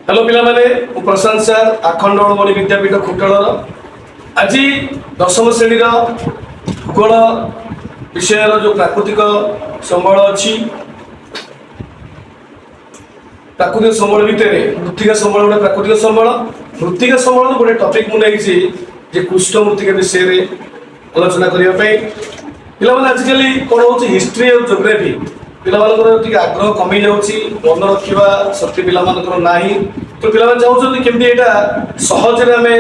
Hello पिलामाने प्रशांत sir आखंडमणि विद्यापीठ खुटलर आज दशम श्रेणी भूगोल विषय जो प्राकृतिक संबल अच्छी प्राकृतिक संबल भितर मृत्तिका संबल गोटे प्राकृतिक संबल मृत्तिका संबल गोटे टपिक मुझे कृष्ण मृत्तिका विषय में आलोचना करने पिलामाने आजिकल कौन हो हिस्ट्री और जोग्राफी पिलामानकर आग्रह कमी जाऊँगी मन रखा शक्ति पिलामानकर नाही तो पिलाମାନେ ଚାହୁଁଛନ୍ତି କେମିତି ଏଇଟା ସହଜରେ ଆମେ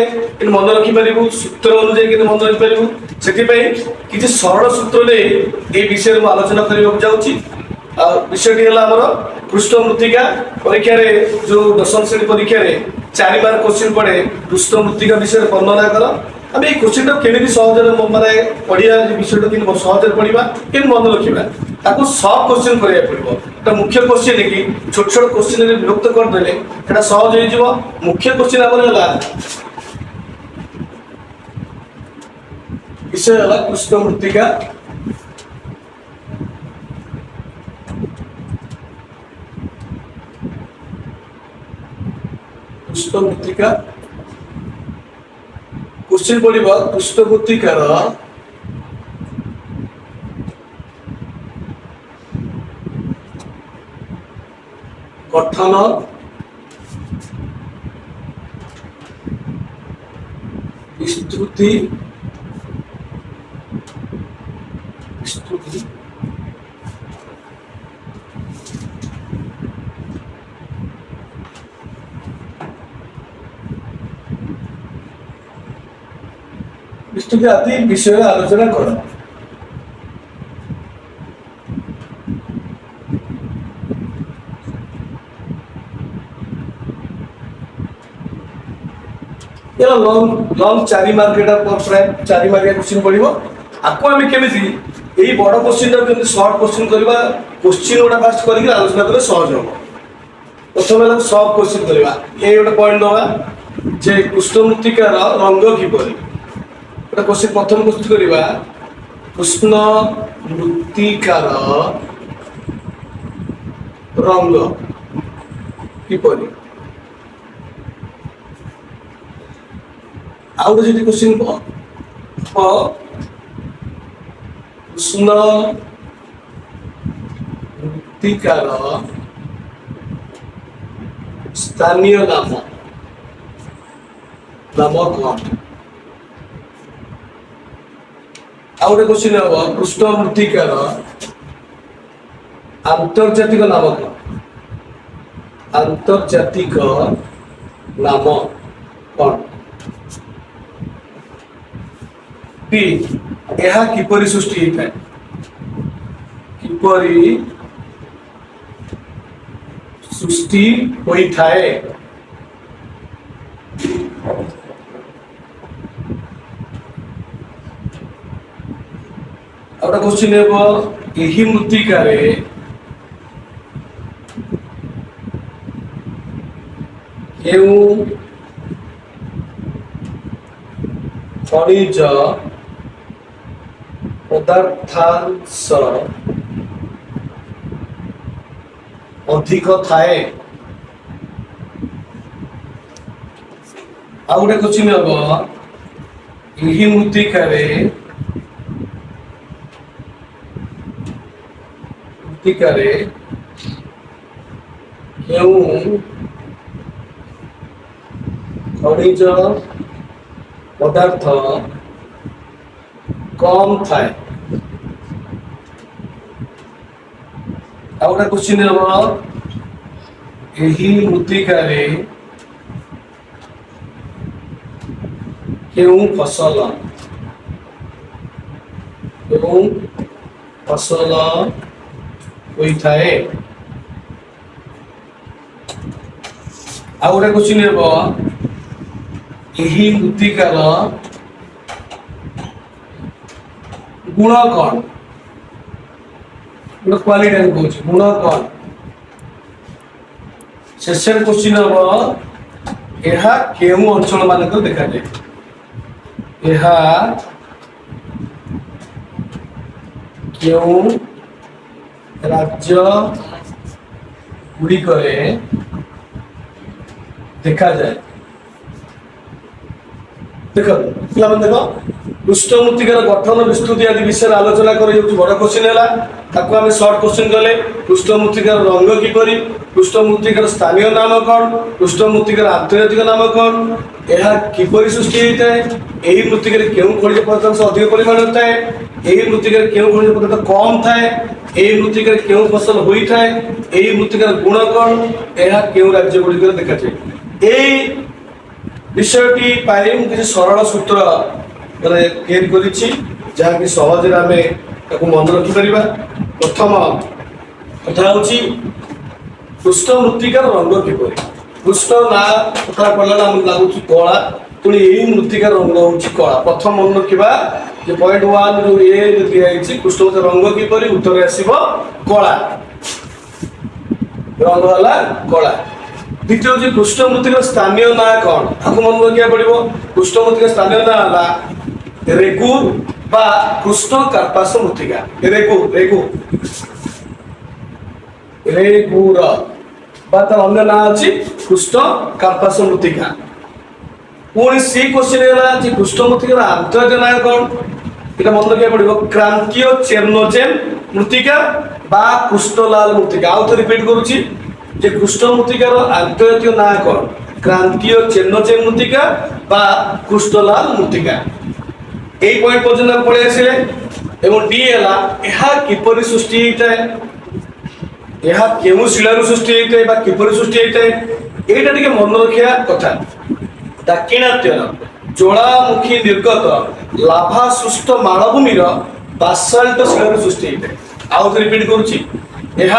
ମନେ ରଖିପାରିବୁ ସୂତ୍ର ଅନୁଯାୟୀ କେମିତି ମନେ ରଖିପାରିବୁ ସେଥିପାଇଁ କିଛି ସରଳ ସୂତ୍ରରେ এই ବିଷୟରେ ମୁଁ ଆଲୋଚନା କରିବାକୁ ଯାଉଛି ଆଉ ବିଷୟଟି ହେଲା ଆମର ପୃଷ୍ଠ ମୃତ୍ତିକା ପରୀକ୍ଷାରେ ଯୋଉ ଦଶମ ଶ୍ରେଣୀ ପରୀକ୍ଷାରେ 4 ମାର୍କ କ୍ୱେଶ୍ଚିନ୍ ପଡ଼େ ପୃଷ୍ଠ ମୃତ୍ତିକା ବିଷୟରେ ବର୍ଣ୍ଣନା କର ଆମେ এই କ୍ୱେଶ୍ଚିନ୍ଟା କେମିତି ସହଜରେ ମାନେ ପଢ଼ିବା ବିଷୟଟା କେମିତି ସହଜରେ ପଢ଼ିବା କେମିତି ମନେ ରଖିବା ताको सब क्वेश्चन करिया पड़िबो एटा मुख्य क्वेश्चन है कि छोट छोट क्वेश्चन रे विभक्त कर देले एटा सहज हो जिवो मुख्य क्वेश्चन हमर होला विषय होला कृष्ण मृत्तिका कृष्ण मृत्तिका क्वेश्चन पड़िबो कृष्ण मृत्तिकार गठन विस्तृति विस्तृति आदि विषय आलोचना कर लॉन्ग लॉन्ग 4 मार्क एटा प्राय 4 मार्क क्वेश्चन पड़िबो आको हम केमिति एई बड़ क्वेश्चन केमिति शॉर्ट क्वेश्चन करबा क्वेश्चन ओटा फास्ट करके आलोचना करे सहज हो प्रथम हम सब क्वेश्चन करबा ए ओटा पॉइंट दवा जे कृष्ण मृत्तिकार रंग की परि ओटा क्वेश्चन प्रथम क्वेश्चन करबा कृष्ण मृत्तिकार रंग की परि आउ जो क्वेश्चन कृष्ण मृत्तिकार स्थानीय नाम नाम कौन आउ क्वेश्चन हम कृष्ण मृत्तिकार आंतर्जातिक नाम कौन आंतर्जातिक नाम कौन यह किपरि सृष्टि होता है किपरि सृष्टि होता है और क्वेश्चन है यही मृत्तिकार केउं खनिज पदार्थांश अधिक थाए आ गोटे क्वेश्चन हम यही मृत्तिकार केउं खनिज पदार्थ कम थाए आउटा क्वेश्चन हम यही मृत्तिकार केउं फसल होता है आउटा क्वेश्चन हम यही मृत्तिकार गुण कौन क्वालिटी गुण कौन शेष क्वेश्चन हम यह केउं अंचल मानक देखा जाए यह केउं राज्य गुड़िकरे देखा जाए। देख पिला देख कृष्ण मृत्तिकार गठन विस्तृति आदि विषय आलोचना कर बड़ क्वेश्चन है आम सर्ट क्वेश्चन कले कृष्ण मृत्तिकार रंग किपर कृष्ण मृत्तिकार स्थानीय नाम कौन कृष्ण मृत्तिकार आंतर्जातिक नाम कौन यह किपर सृष्टि होता है यही मृत्तिकार क्यों खनिज पदार्थ अधिक परिमाण होता है यही मृत्तिकार क्यों खनिज पदार्थ कम थाए यही मृत्तिकार क्यों फसल होता है यही मृत्तिकार गुण कौन यह क्यों राज्य गुड़िक देखा जाए विषयटी किसी सरल सूत्र तैयारी करी जहाँकि सहज आम मन रखिपर प्रथम कथा हूँ कृष्ण मृत्तिकार रंग किपर कृष्ण ना कथा कहला लगुच कला पुणी यही मृत्तिकार रंग हूँ कला प्रथम मन रखा जो पॉइंट वन जो ये दिखाई कृष्ण मृत्तिकार रंग किपर उत्तर आसव कला रंग है कला द्वितीय हूँ कृष्ण मृत्तिकार स्थानीय ना कौन आपको मन रखा पड़ो कृष्ण मृत्तिकार स्थानीय ना है रेगुर बा कृष्ण कार्पास मृत्तिका रेगुर बा तार अन्य ना अच्छी कृष्ण कार्पास मृत्तिका पुणी सी क्वेश्चन है कृष्ण मृत्तिकार आंतर्जातिक ना कौन এটা मन रखा पड़ो क्रांतीय चेर्नोजेन मृत्तिका बा कृष्णलाल मृत्तिका आउ तो रिपीट करुच्ची जे कृष्ण मृत्तिकार आंतर्जातिक ना कौन क्रांतीय चेर्नोजेन मृत्तिका बा कृष्णलाल मृत्तिका यही पॉइंट पर्यटन पड़े आसिले डी है किपर सृष्टि होता है यह केउ शिलारू सृष्टि होता है किपर सृष्टि होता है यहाँ टे मन रखा कथा दाक्षिणात्यर ज्वालामुखी निर्गत लाभा सृष्ट मालभूमि बासाल्ट शिलारू सृष्टि होता है आउ रिपीट करुच्ची यह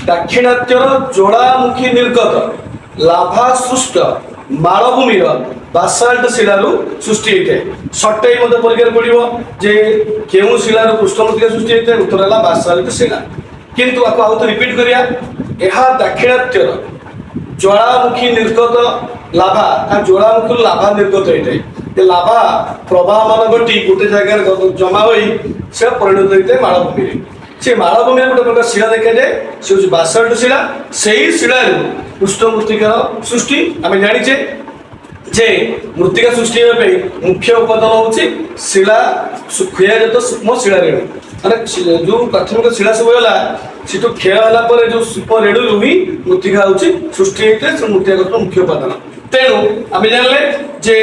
दाक्षिणात्यर ज्वालामुखी निर्गत लाभा सृष्ट मालभूमि बासाल्ट शिलारू सृष्टि होता है सटे मत परीक्षा पड़ो जे केउ शिलारू कृष्ण मृत्तिका सृष्टि होता है उत्तर है बासाल्ट शिला किंतु आपको आउ तो रिपीट करिया यह दाक्षिणात्यर ज्वालामुखी निर्गत लाभा ज्वालामुखी लाभा निर्गत होता है लाभा प्रवाह मान घटी गोटे जगह जमा हो परिणत होता है मालभूमि से मालभूमि गोटे प्रकार शिला देखा जाए से हूँ बासाल्ट शिला से ही शिलारू कृष्ण मृत्तिकार सृष्टि आम जाचे जे मृत्तिका सृष्टि मुख्य उपादान हूँ शिला क्षयजात सूक्ष्म शिला रेणु माने जो प्राथमिक शिला सब है क्षय है जो सूक्ष्म रेणु ही मृत्तिका हूँ सृष्टि होता है मृत्तिका मुख्य उपादान तेणु आम जानले जे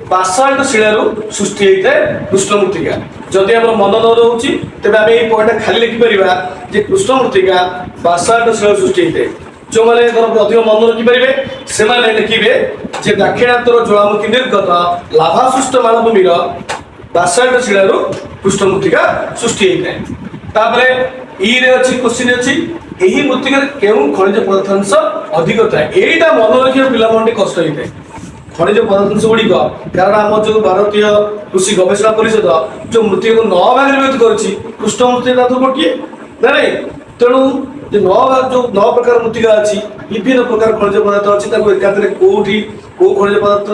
बासाल्ट शिलारू सृष्टि होता है कृष्ण मृत्तिका जदि आम मन न रोचे तेज आम ये पॉइंट खाली लिखिपर जे कृष्ण मृत्तिका बासाल्ट शिला सृष्टि होता है जो मैंने अधिक मन रखिपारे से लिखे जे दाक्षिणात्यर ज्वालामुखी निर्गत लाभासृष्ट मालभूमि बासाल्ट शिलारू कृष्ण मृत्तिका सृष्टि होता है अच्छी क्वेश्चन अच्छी यही मृत्तिकार केउं खनिज पदार्थ अधिक थाए यहीटा मन रखिए पिलामान कष्ट होता है खनिज पदार्थ गुड़िक कारण आम जो भारतीय कृषि गवेषणा परिषद जो मृत्तिका को 9 भाग विभक्त कर कृष्ण मृत्तिका तो गोटे ना नहीं तेणु जो 9 भाग जो 9 प्रकार मृत्तिका अच्छी विभिन्न प्रकार खनिज पदार्थ अच्छी एकाधे कौटी कौ खनिज पदार्थ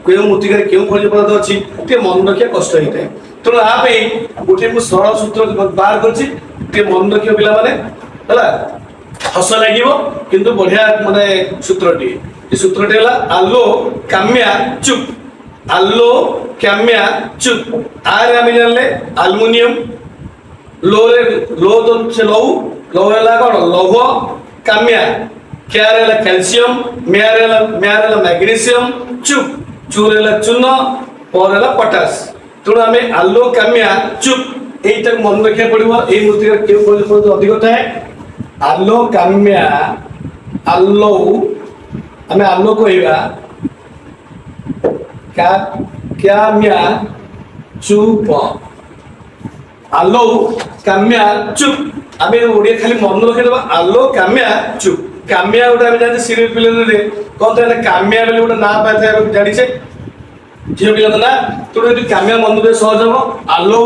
क्यों मृत्तिकार क्यों खनिज पदार्थ अच्छी मन रखा कष्ट होता है तेणु आप गोटे मुझे सरल सूत्र बाहर कर मन रखिए पिला हस लगे किंतु बढ़िया माने सूत्रटी सूत्रटी है आलो काम्या चुप आलो काम्या चुप आर आम जानले आलुमिनियम लो रे लो तो से लौ है कौन लौह काम्या क्या कैल्शियम म्यार मैग्नीशियम चुप चूर है चूर्ण पर है पोटास तेणु आम आलो काम्या चुप यहीटा मन रखा पड़ो यही मृत्तिका क्यों अधिक थाए आलो काम्या आलो आम आलो काम्या चुप आलो काम्या चुप आम ओडिया खाली मन रखा आलो काम्या चुप काम्या गोटे आम जानते सीरियल पिले कौन था काम्या बोले गोटे ना पाए जाचे झील पिला ना तो काम्या मन सहज हम आलो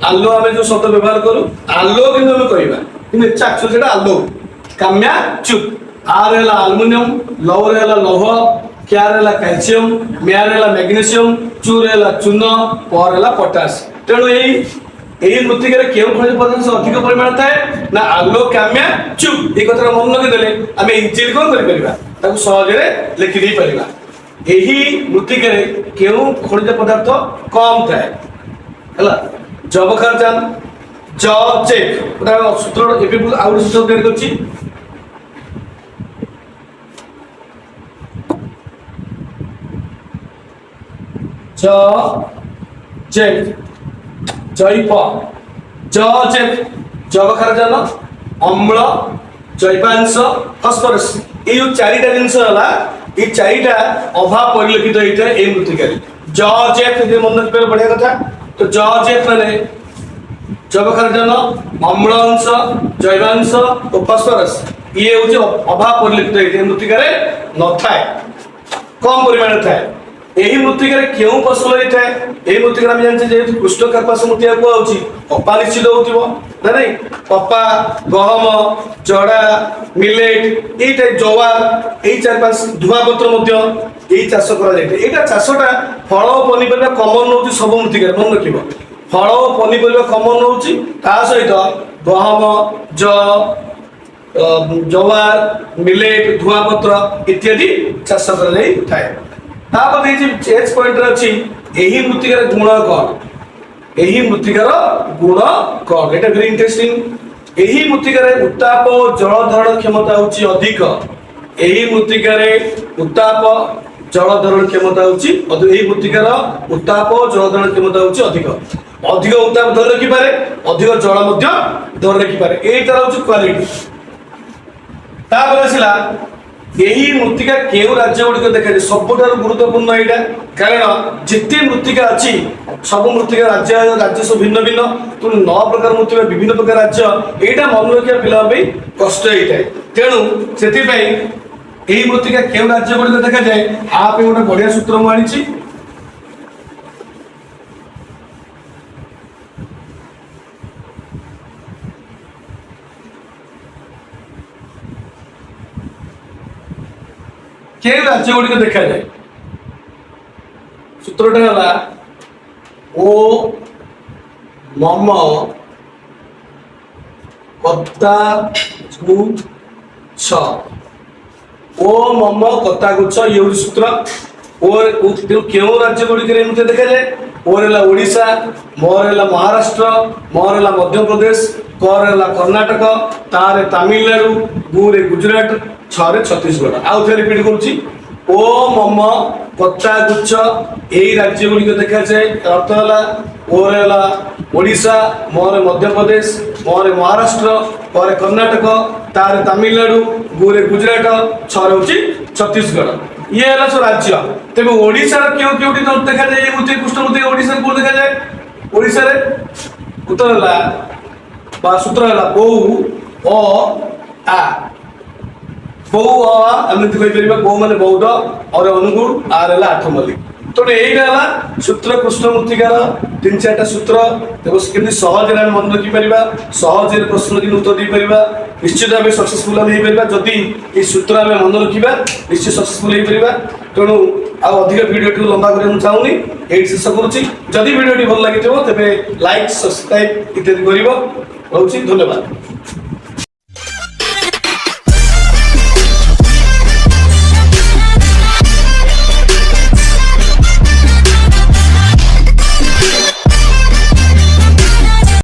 आलो आम जो शब्द व्यवहार करूँ आलो कि कहवा आलो काम्या चुप आर है आलुमिनियम लौ है लौह क्यार है कैल्शियम म्यार है मैग्नीशियम चूर है चूर्ण पर है पोटास तेणु यही मृत्तिकार क्यों खनिज पदार्थ अधिक परिमाण थाए ना आलो काम्या चुप ये कथा मन लगे आम इजिली कौन कर सहज लिखिदे पार ଏହି ମୃତ୍ତିକାରେ କେଉଁ ଖଣିଜ ପଦାର୍ଥ କମ୍ ଥାଏ ହେଲା ଜବଖାରଜାନ ଜେକ୍ ଗୋଟେ ସୂତ୍ର ଏବେ ଆଉ ଗୋଟେ ସୂତ୍ର ତିଆରି କରୁଛି ଜେକ୍ ଜୈବ ଜେକ୍ ଜବଖାରଜାନ ଅମ୍ଳ ଜୈବାଂଶ ଫସ୍ଫରସ୍ এই যে চারিটা জিনিস হলা এই চারিটা অভাব পরিলক্ষিত হইতে এই মৃত্তিকারে জেট যদি মনে রাখবে বড়িয়া কথা তো জেট মানে জবখারজান অম্ল অংশ জৈবাংশ ও ফসফরাস ইয়ে হচ্ছে অভাব পরিলক্ষিত হইতে মৃত্তিকারে নথায় কম পরিমাণে থাকে ଏହି ମୃତ୍ତିକାରେ କେଉଁ ଫସଲ ହେଇଥାଏ ଏହି ମୃତ୍ତିକାରେ ଆମେ ଜାଣିଛେ ଯେହେତୁ କୃଷ୍ଣ କାର୍ପାସ ମୃତ୍ତିକା କୁହାଯାଉଛି କପା ନିଶ୍ଚିତ ହଉଥିବ ନା ନାଇଁ କପା ଗହମ ଚଡ଼ା ମିଲେଟ୍ ଏଇଟା ଜୱାର ଏଇ 4-5 ଧୁଆପତ୍ର ମଧ୍ୟ ଏଇ ଚାଷ କରାଯାଇଥାଏ ଏଇଟା ଚାଷଟା ଫଳ ଓ ପନିପରିବା କମନ ରହୁଛି ସବୁ ମୃତ୍ତିକାରେ ମନେ ରଖିବ ଫଳ ଓ ପନିପରିବା କମନ ରହୁଛି ତା ସହିତ ଗହମ ଜୱାର ମିଲେଟ୍ ଧୁଆପତ୍ର ଇତ୍ୟାଦି ଚାଷ କରାଯାଇଥାଏ तापर चेज पॉइंट अच्छी यही मृत्तिकार गुण कौन यही मृत्तिकार गुण कौन एटा वेरी इंटरेस्टिंग यही मृत्तिकार उत्ताप जल धारण क्षमता होची अधिक यही मृत्तिकार उत्ताप जल धारण क्षमता होची यही मृत्तिकार उत्ताप जल धारण क्षमता होची अधिक अधिक उत्ताप धरि रखि पारे अधिक जल मध्य धरि रखि पारे एटा होची क्वालिटी तापर आसिला यही मृत्तिका केउ राज्य गुड़िक देखा सबुठार गुरुत्वपूर्ण यहाँ कारण जिते मृत्तिका अच्छी सब मृत्तिका राज्य राज्य सब भिन्न भिन्न तेणु 9 प्रकार मृत्तिका विभिन्न प्रकार राज्य यहाँ मन रखा पिला कष्ट होता है तेणु से यही मृत्तिका केउ राज्य गुड़िक देखा जाए आप गोटे बढ़िया सूत्र मुझे के राज्य गुड़िक देखा जाए सूत्रटा है ओ मम कत्ता गुच्छ ओ मम कत्ता गुच्छ ये सूत्र क्यों राज्य गुड़िक देखा जाए ओर है ओडिशा मोर है महाराष्ट्र मोर है मध्य प्रदेश कर है कर्णाटक तारे तमिलनाडु गुरे गुजरात 6 रे छत्तीसगढ़ आउ थे रिपीट करुच्ची ओ मम कच्चा गुच्छ यही राज्य गुड़िक देखा जाए अर्थ है ओर है ओडिशा मोर मध्य प्रदेश मोर महाराष्ट्र पर कर्णाटक तारे तमिलनाडु गुरे गुजरात 6 रे होची छत्तीसगढ़ ये है सब राज्य तेज ओडिशा क्यों क्यों देखा जाए ये मृत्ति कृष्णमूर्ति ओडिशा को देखा जाए ओडिशा रे उत्तर है सूत्र है बौ अ आ बौ एमती कहीपर बौ मान बौद्ध और अनुगुण आर है 8 मल्लिक तेणु यहीटा सूत्र कृष्ण मृत्तिकार 3-4टा सूत्र केमती सहज मन रखिपर सहज प्रश्न कि उत्तर दे पार निश्चित भाव सक्सेसफुल हो पार जदि ये सूत्र आम मन रखा निश्चित सक्सेसफुल हो पार तेणु अधिक भिडियो लंबा करने चाहूनी ये शेष करुच्ची जदि भिडियो भल लगी तेज लाइक सब्सक्राइब इत्यादि कर धन्यवाद।